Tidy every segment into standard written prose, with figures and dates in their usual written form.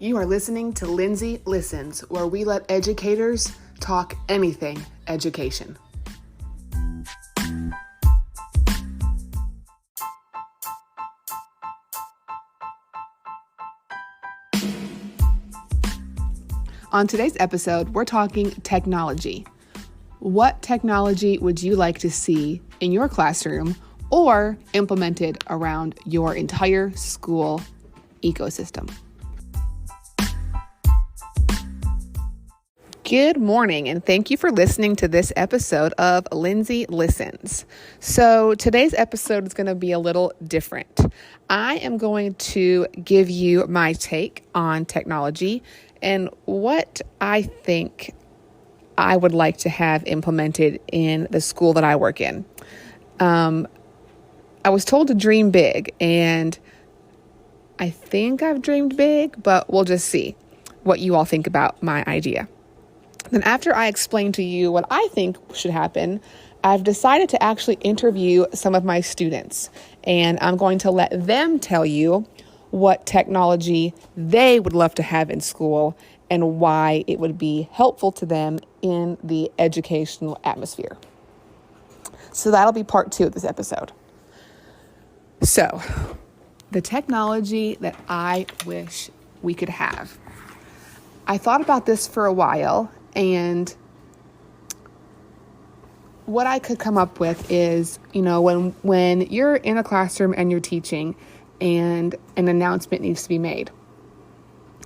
You are listening to Lindsay Listens, where we let educators talk anything education. On today's episode, we're talking technology. What technology would you like to see in your classroom or implemented around your entire school ecosystem? Good morning, and thank you for listening to this episode of Lindsay Listens. So today's episode is going to be a little different. I am going to give you my take on technology and what I think I would like to have implemented in the school that I work in. I was told to dream big, and I think I've dreamed big, but we'll just see what you all think about my idea. Then after I explain to you what I think should happen, I've decided to actually interview some of my students, and I'm going to let them tell you what technology they would love to have in school and why it would be helpful to them in the educational atmosphere. So that'll be part 2 of this episode. So, the technology that I wish we could have. I thought about this for a while, and what I could come up with is, when you're in a classroom and you're teaching and an announcement needs to be made.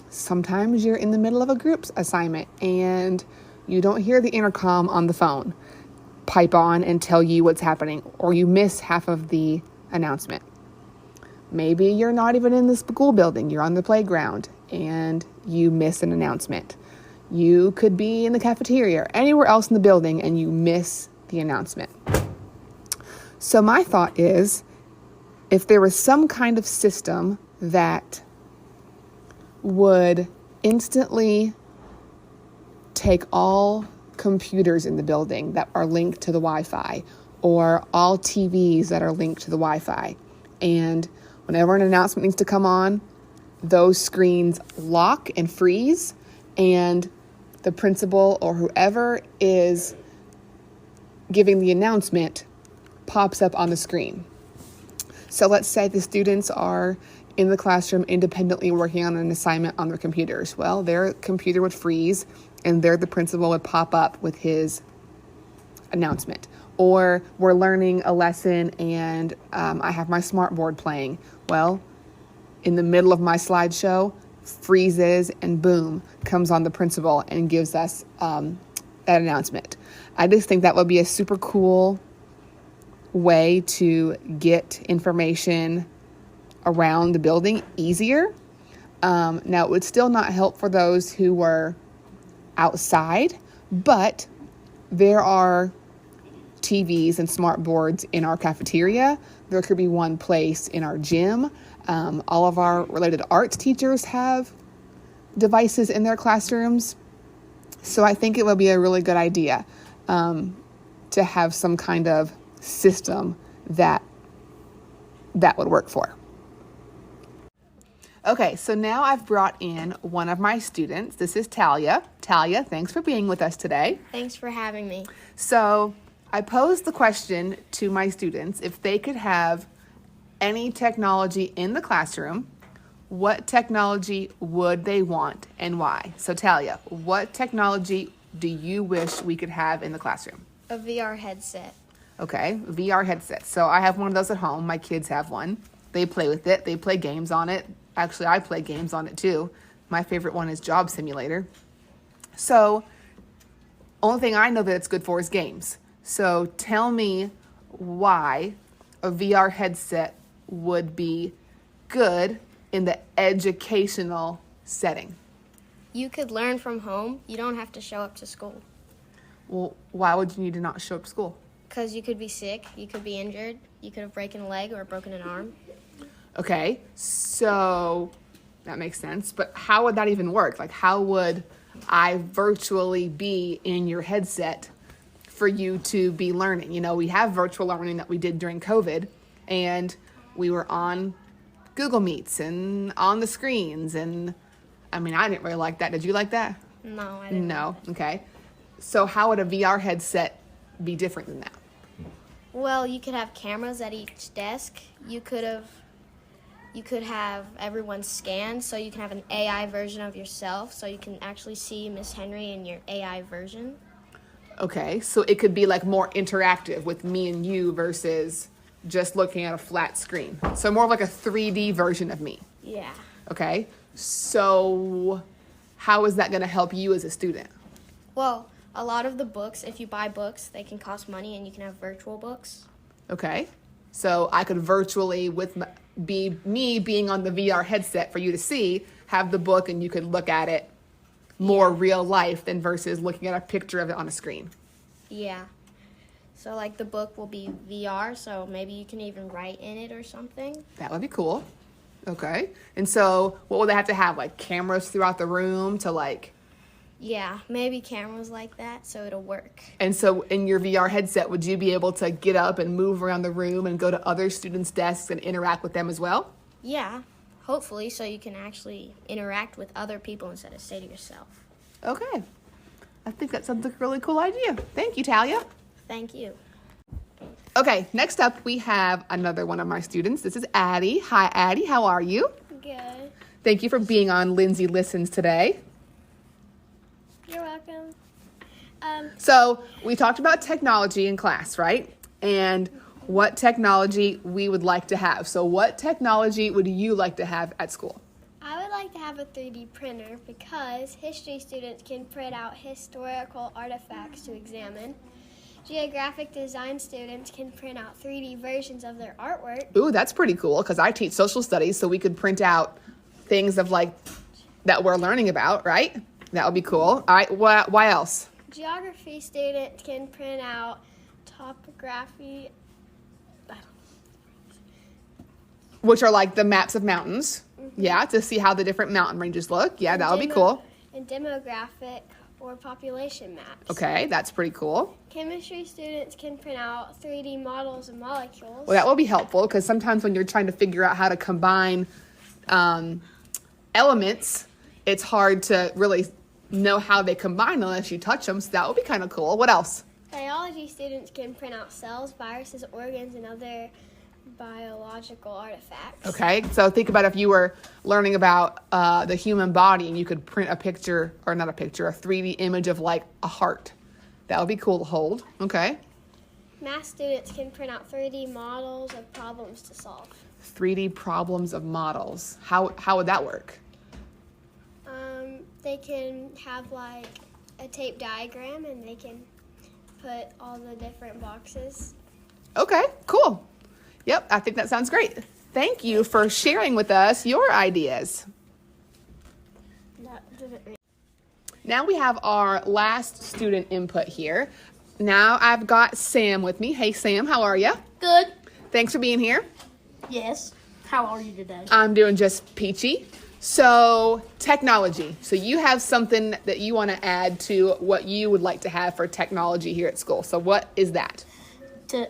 Sometimes you're in the middle of a group assignment and you don't hear the intercom on the phone pipe on and tell you what's happening, or you miss half of the announcement. Maybe you're not even in the school building, you're on the playground and you miss an announcement. You could be in the cafeteria or anywhere else in the building and you miss the announcement. So my thought is, if there was some kind of system that would instantly take all computers in the building that are linked to the Wi-Fi, or all TVs that are linked to the Wi-Fi, and whenever an announcement needs to come on, those screens lock and freeze, and the principal or whoever is giving the announcement pops up on the screen. So let's say the students are in the classroom independently working on an assignment on their computers. Well, their computer would freeze and there the principal would pop up with his announcement. Or we're learning a lesson and I have my smartboard playing. Well, in the middle of my slideshow, freezes and boom, comes on the principal and gives us that announcement. I just think that would be a super cool way to get information around the building easier. Now, it would still not help for those who were outside, but there are TVs and smart boards in our cafeteria. There could be one place in our gym. All of our related arts teachers have devices in their classrooms. So I think it would be a really good idea to have some kind of system that would work for. Okay, so now I've brought in one of my students. This is Talia. Talia, thanks for being with us today. Thanks for having me. So I posed the question to my students, if they could have any technology in the classroom, what technology would they want and why? So Talia, what technology do you wish we could have in the classroom? A VR headset. Okay, VR headset. So I have one of those at home. My kids have one. They play with it. They play games on it. Actually, I play games on it too. My favorite one is Job Simulator. So only thing I know that it's good for is games. So tell me why a VR headset would be good in the educational setting. You could learn from home. You don't have to show up to school. Well, why would you need to not show up to school? Because you could be sick, you could be injured, you could have broken a leg or broken an arm. Okay, so that makes sense. But how would that even work? Like, how would I virtually be in your headset for you to be learning? You know, we have virtual learning that we did during COVID, and we were on Google Meets and on the screens, and I mean, I didn't really like that. Did you like that? No, I didn't. No. Okay. So how would a VR headset be different than that? Well, you could have cameras at each desk. You could have everyone scanned, so you can have an AI version of yourself, so you can actually see Miss Henry in your AI version. Okay. So it could be like more interactive with me and you versus just looking at a flat screen. So more of like a 3D version of me. Yeah. Okay. So how is that going to help you as a student? Well, a lot of the books, if you buy books, they can cost money, and you can have virtual books. Okay. So I could virtually, me being on the VR headset for you to see, have the book and you could look at it more real life than versus looking at a picture of it on a screen. Yeah. So, like, the book will be VR, so maybe you can even write in it or something. That would be cool. Okay. And so what would they have to have? Like cameras throughout the room to like... Yeah, maybe cameras like that, so it'll work. And so in your VR headset, would you be able to get up and move around the room and go to other students' desks and interact with them as well? Yeah, hopefully, so you can actually interact with other people instead of stay to yourself. Okay. I think that sounds like a really cool idea. Thank you, Talia. Thank you. Okay, next up we have another one of my students. This is Addie. Hi, Addie. How are you? Good. Thank you for being on Lindsay Listens today. You're welcome. So we talked about technology in class, right? And what technology we would like to have. So what technology would you like to have at school? I would like to have a 3D printer because history students can print out historical artifacts to examine. Geographic design students can print out 3D versions of their artwork. Ooh, that's pretty cool because I teach social studies, so we could print out things of like that we're learning about, right? That would be cool. All right, why else? Geography students can print out topography. Which are like the maps of mountains. Mm-hmm. Yeah, to see how the different mountain ranges look. Yeah, that would be cool. And demographic or population maps. Okay, that's pretty cool. Chemistry students can print out 3D models of molecules. Well, that will be helpful because sometimes when you're trying to figure out how to combine elements, it's hard to really know how they combine unless you touch them. So that would be kind of cool. What else? Biology students can print out cells, viruses, organs, and other biological artifacts. Okay, so think about if you were learning about the human body and you could print a picture, or not a picture, a 3D image of like a heart. That would be cool to hold. Okay. Math students can print out 3D models of problems to solve. 3D problems of models. How would that work? They can have like a tape diagram and they can put all the different boxes. Okay, cool. Yep, I think that sounds great. Thank you for sharing with us your ideas. Now we have our last student input here. Now I've got Sam with me. Hey, Sam, how are you? Good. Thanks for being here. Yes. How are you today? I'm doing just peachy. So, technology. So you have something that you want to add to what you would like to have for technology here at school. So what is that? When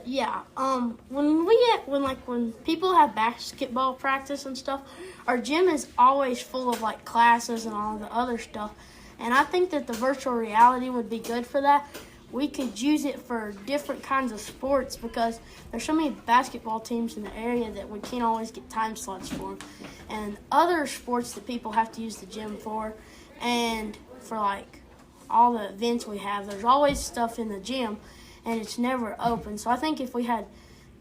people have basketball practice and stuff, our gym is always full of like classes and all the other stuff. And I think that the virtual reality would be good for that. We could use it for different kinds of sports because there's so many basketball teams in the area that we can't always get time slots for. And other sports that people have to use the gym for. And for like all the events we have, there's always stuff in the gym and it's never open. So I think if we had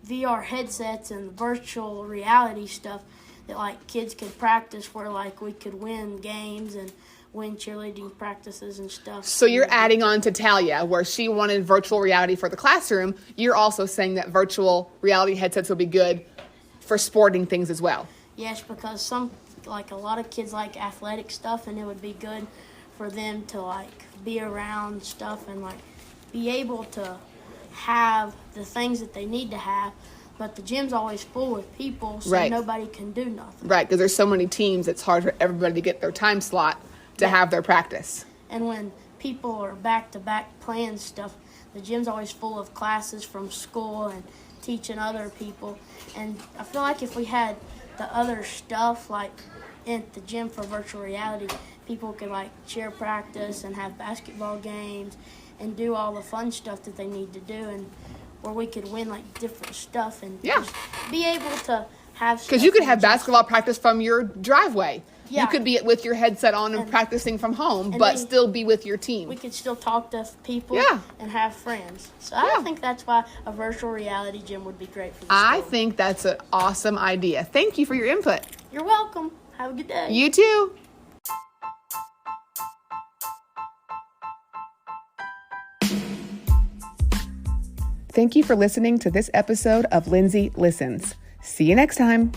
VR headsets and virtual reality stuff that like kids could practice where like we could win games and win cheerleading practices and stuff. So you're adding on to Talia, where she wanted virtual reality for the classroom. You're also saying that virtual reality headsets will be good for sporting things as well. Yes, because a lot of kids like athletic stuff, and it would be good for them to like be around stuff and like be able to have the things that they need to have. But the gym's always full with people, so right. Nobody can do nothing. Right, because there's so many teams, it's hard for everybody to get their time slot to have their practice. And when people are back-to-back playing stuff, the gym's always full of classes from school and teaching other people. And I feel like if we had the other stuff, like in the gym for virtual reality, people could like cheer practice and have basketball games and do all the fun stuff that they need to do, and where we could win like different stuff and just be able to have. Because you could have basketball practice from your driveway. Yeah. You could be with your headset on and practicing from home, but still be with your team. We could still talk to people Yeah. and have friends. So I think that's why a virtual reality gym would be great for the I school. think that's an awesome idea. Thank you for your input. You're welcome. Have a good day. You too. Thank you for listening to this episode of Lindsay Listens. See you next time.